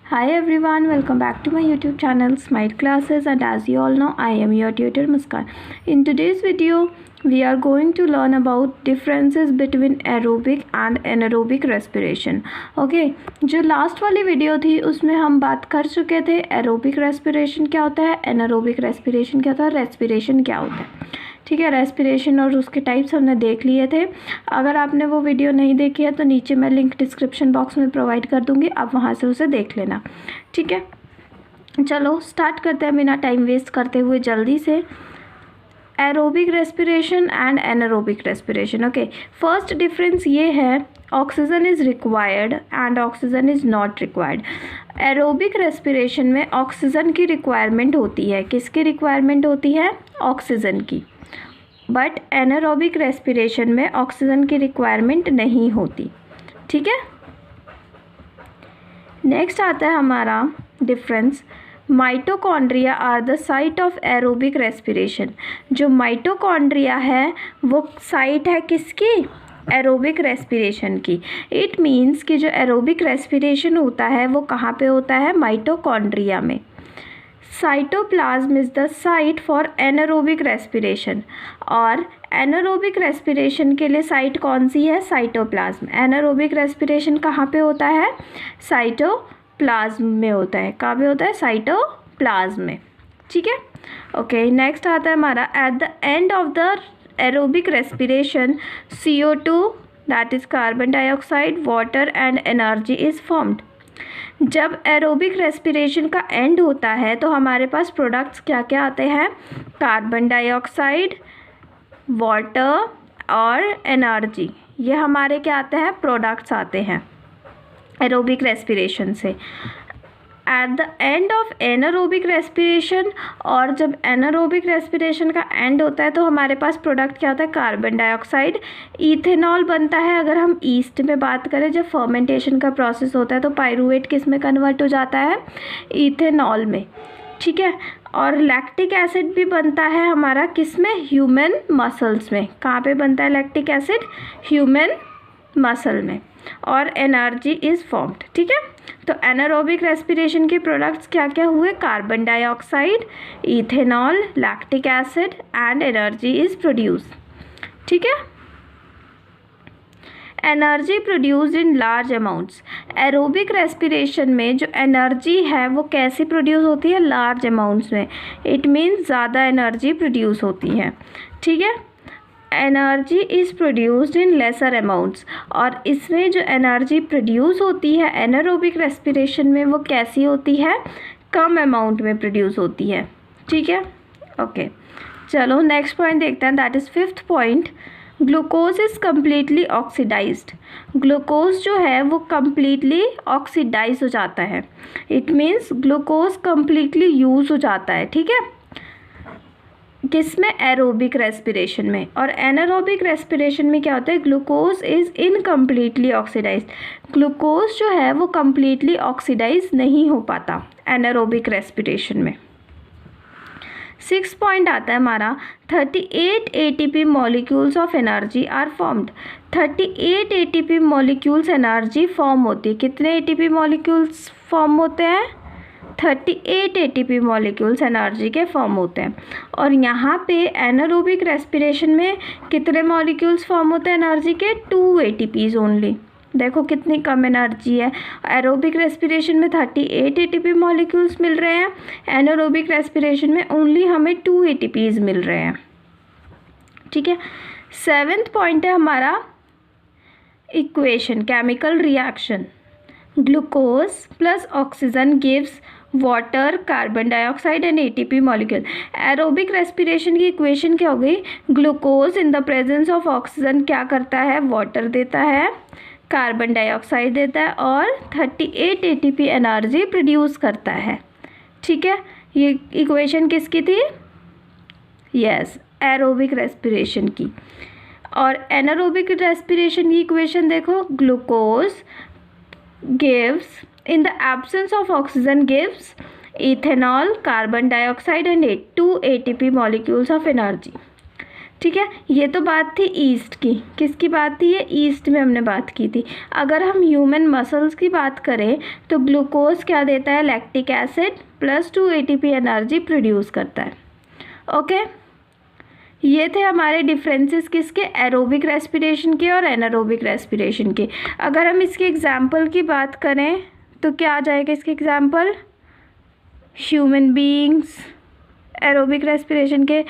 Hi everyone, welcome back to my YouTube channel Smile Classes, and as you all know, I am your tutor Muskan. In today's video, we are going to learn about differences between aerobic and anaerobic respiration. Okay, जो last वाली video थी उसमें हम बात कर चुके थे aerobic respiration क्या होता है, एनारोबिक रेस्पिरेशन क्या होता है, रेस्पिरेशन क्या होता है. ठीक है, रेस्पिरेशन और उसके टाइप्स हमने देख लिए थे. अगर आपने वो वीडियो नहीं देखी है तो नीचे मैं लिंक डिस्क्रिप्शन बॉक्स में प्रोवाइड कर दूँगी, आप वहाँ से उसे देख लेना. ठीक है, चलो स्टार्ट करते हैं बिना टाइम वेस्ट करते हुए जल्दी से. Aerobic respiration and anaerobic respiration. Okay, first difference ये है, oxygen is required and oxygen is not required. Aerobic respiration में ऑक्सीजन की रिक्वायरमेंट होती है. किसकी रिक्वायरमेंट होती है? ऑक्सीजन की. बट एनारोबिक रेस्पिरेशन में ऑक्सीजन की रिक्वायरमेंट नहीं होती. ठीक है, नेक्स्ट आता है हमारा difference, mitochondria are the site of aerobic respiration. जो माइटोकॉन्ड्रिया है वो साइट है किसकी? एरोबिक रेस्पिरेशन की. इट मीन्स कि जो एरोबिक रेस्पिरेशन होता है वो कहाँ पे होता है? माइटोकॉन्ड्रिया में. Cytoplasm is the site for anaerobic respiration. और एनारोबिक रेस्पिरेशन के लिए साइट कौन सी है? साइटोप्लाज्म. एनारोबिक रेस्पिरेशन कहाँ पे होता है? साइटोप्लाज्म में होता है. कहाँ पे होता है? साइटोप्लाज्म में. ठीक है, ओके. नेक्स्ट आता है हमारा, at the end of the aerobic respiration CO2 that is carbon dioxide, water and energy is formed. जब एरोबिक रेस्पिरेशन का एंड होता है तो हमारे पास प्रोडक्ट्स क्या क्या आते हैं? कार्बन डाइऑक्साइड, वाटर और एनर्जी. ये हमारे क्या आते हैं? प्रोडक्ट्स आते हैं एरोबिक रेस्पिरेशन से. At the end of anaerobic respiration, और जब एनारोबिक रेस्पिरेशन का एंड होता है तो हमारे पास प्रोडक्ट क्या होता है? Carbon dioxide. इथेनॉल बनता है. अगर हम ईस्ट में बात करें, जब फर्मेंटेशन का प्रोसेस होता है तो पायरूवेट किस में कन्वर्ट हो जाता है? इथेनॉल में. ठीक है, और लैक्टिक एसिड भी बनता है हमारा किस में? ह्यूमन मसल्स में. कहाँ पे बनता है लैक्टिक एसिड? ह्यूमन मसल में. और एनर्जी इज़ फॉर्म्ड. ठीक है, तो एनारोबिक रेस्पिरेशन के प्रोडक्ट्स क्या क्या हुए? Carbon dioxide, ethanol, lactic acid and energy is produce. ठीक है, energy produced in large amounts. Aerobic respiration में जो एनर्जी है वो कैसे प्रोड्यूस होती है? लार्ज अमाउंट्स में. इट मीन्स ज़्यादा एनर्जी प्रोड्यूस होती है. ठीक है, energy is produced in laser amounts. और इसमें जो एनर्जी प्रोड्यूस होती है एनारोबिक रेस्पिरेशन में वो कैसी होती है? कम अमाउंट में प्रोड्यूस होती है. ठीक है, ओके. चलो नेक्स्ट पॉइंट देखते हैं, that is fifth point, glucose is completely oxidized. Glucose जो है वो कम्प्लीटली ऑक्सीडाइज हो जाता है. It means glucose completely use हो जाता है. ठीक है, किस में? एरोबिक रेस्पिरेशन में. और एनारोबिक रेस्पिरेशन में क्या होता है? Glucose is incompletely oxidize. Glucose जो है वो कम्प्लीटली ऑक्सीडाइज नहीं हो पाता एनारोबिक रेस्पिरेशन में. 6 पॉइंट आता है हमारा, 38 ATP molecules of energy are formed. 38 ATP molecules energy form होती है. कितने ATP मॉलिक्यूल्स फॉर्म होते हैं? 38 ATP मॉलिक्यूल्स एनर्जी के फॉर्म होते हैं. और यहाँ पे एनारोबिक रेस्पिरेशन में कितने मॉलिक्यूल्स फॉर्म होते हैं एनर्जी के? 2 ATPs ओनली. देखो कितनी कम एनर्जी है. एरोबिक रेस्पिरेशन में 38 ATP मॉलिक्यूल्स मिल रहे हैं, एनारोबिक रेस्पिरेशन में ओनली हमें 2 ATPs मिल रहे हैं. ठीक है, 7th पॉइंट है हमारा, equation, chemical reaction. Glucose plus oxygen gives water, carbon dioxide and ATP molecule. Aerobic respiration की इक्वेशन क्या हो गई? Glucose in the presence of oxygen क्या करता है? वाटर देता है, कार्बन डाइऑक्साइड देता है और 38 ATP एनर्जी प्रोड्यूस करता है. ठीक है, ये इक्वेशन किसकी थी? यस, एरोबिक रेस्पिरेशन की. और एनारोबिक रेस्पिरेशन की इक्वेशन देखो, glucose gives in the absence of oxygen gives ethanol, carbon dioxide and 2 ATP molecules of energy. ठीक है, ये तो बात थी ईस्ट की। किसकी बात थी? ये ईस्ट में हमने बात की थी। अगर हम ह्यूमन मसल्स की बात करें तो ग्लूकोज क्या देता है? Lactic acid plus 2 ATP energy produce करता है। ओके, ये थे हमारे डिफरेंसेस किसके? एरोबिक रेस्पिरेशन के और एनारोबिक रेस्पिरेशन के। अगर हम इसके एग्जाम्पल की बात करें तो क्या आ जाएगा इसके example? Human beings aerobic respiration के,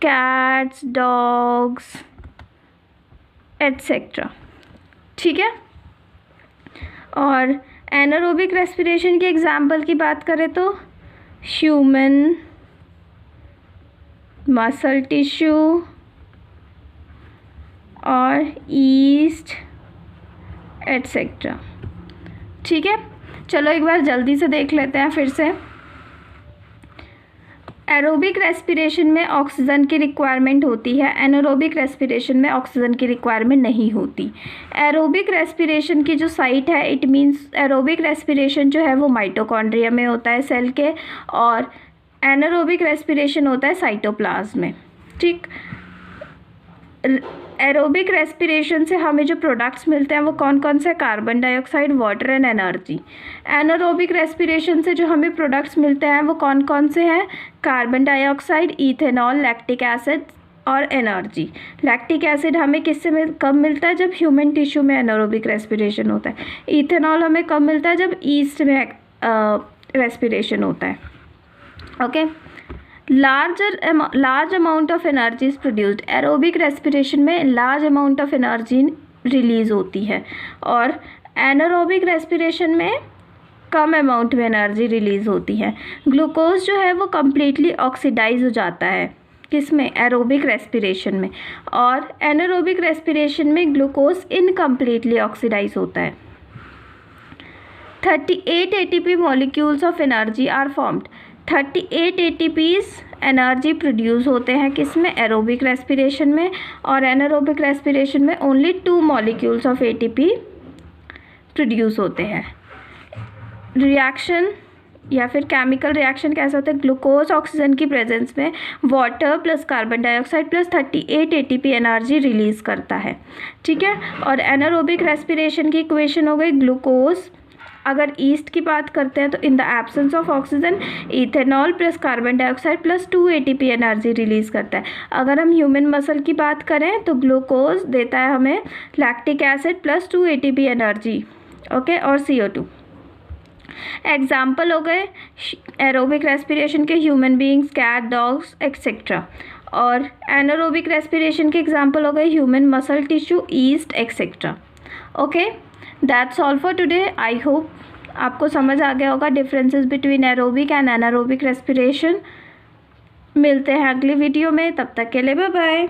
कैट्स, डॉग्स एट्सेट्रा। ठीक है, और एनारोबिक रेस्पिरेशन के एग्जाम्पल की बात करें तो ह्यूमन मसल टिश्यू और ईस्ट एट्सेट्रा। ठीक है, चलो एक बार जल्दी से देख लेते हैं फिर से। एरोबिक रेस्पिरेशन में ऑक्सीजन की रिक्वायरमेंट होती है, एनारोबिक रेस्पिरेशन में ऑक्सीजन की रिक्वायरमेंट नहीं होती। एरोबिक रेस्पिरेशन की जो साइट है, इट मींस एरोबिक रेस्पिरेशन जो है वो माइटोकॉन्ड्रिया में होता है सेल के, और एनारोबिक रेस्पिरेशन होता है साइटोप्लाज्म में। ठीक, एरोबिक रेस्पिरेशन से हमें जो प्रोडक्ट्स मिलते हैं वो कौन कौन से? Carbon dioxide, water and energy. Anaerobic respiration से जो हमें प्रोडक्ट्स मिलते हैं वो कौन कौन से हैं? Carbon dioxide, ethanol, lactic acid और एनर्जी। लैक्टिक एसिड हमें किससे कब मिलता है? जब ह्यूमन टिश्यू में एनारोबिक रेस्पिरेशन होता है। इथेनॉल हमें कब मिलता है? जब ईस्ट में रेस्पिरेशन होता है। Okay, large amount of energy is produced. Aerobic respiration में large amount of energy release होती है, और एनारोबिक रेस्पिरेशन में कम अमाउंट में एनर्जी रिलीज होती है। ग्लूकोज जो है वो कम्प्लीटली ऑक्सीडाइज हो जाता है किसमें? एरोबिक रेस्पिरेशन में, और एनारोबिक रेस्पिरेशन में ग्लूकोज इनकम्प्लीटली ऑक्सीडाइज होता है। 38 ATP molecules of energy are formed. 38 ATPs energy produce होते हैं किसमें? एरोबिक रेस्पिरेशन में, और एनारोबिक रेस्पिरेशन में only 2 molecules of ATP produce होते हैं। रिएक्शन या फिर केमिकल रिएक्शन कैसा होता है? ग्लूकोज ऑक्सीजन की प्रेजेंस में water plus carbon dioxide plus 38 ATP energy release करता है। ठीक है, और एनारोबिक रेस्पिरेशन की इक्वेशन हो गई ग्लूकोज, अगर ईस्ट की बात करते हैं तो in the absence of oxygen ethanol plus carbon dioxide plus 2 ATP energy release करता है। अगर हम ह्यूमन मसल की बात करें तो ग्लूकोज देता है हमें lactic acid plus 2 ATP energy. Okay, और CO2। एग्जाम्पल हो गए एरोबिक रेस्पिरेशन के human beings, cat, dogs etcetera, और एनारोबिक रेस्पिरेशन के एग्जाम्पल हो गए human muscle tissue, yeast etcetera. Okay, that's all for today. I hope आपको समझ आ गया होगा differences between aerobic and anaerobic respiration. मिलते हैं अगली वीडियो में, तब तक के लिए बाय बाय।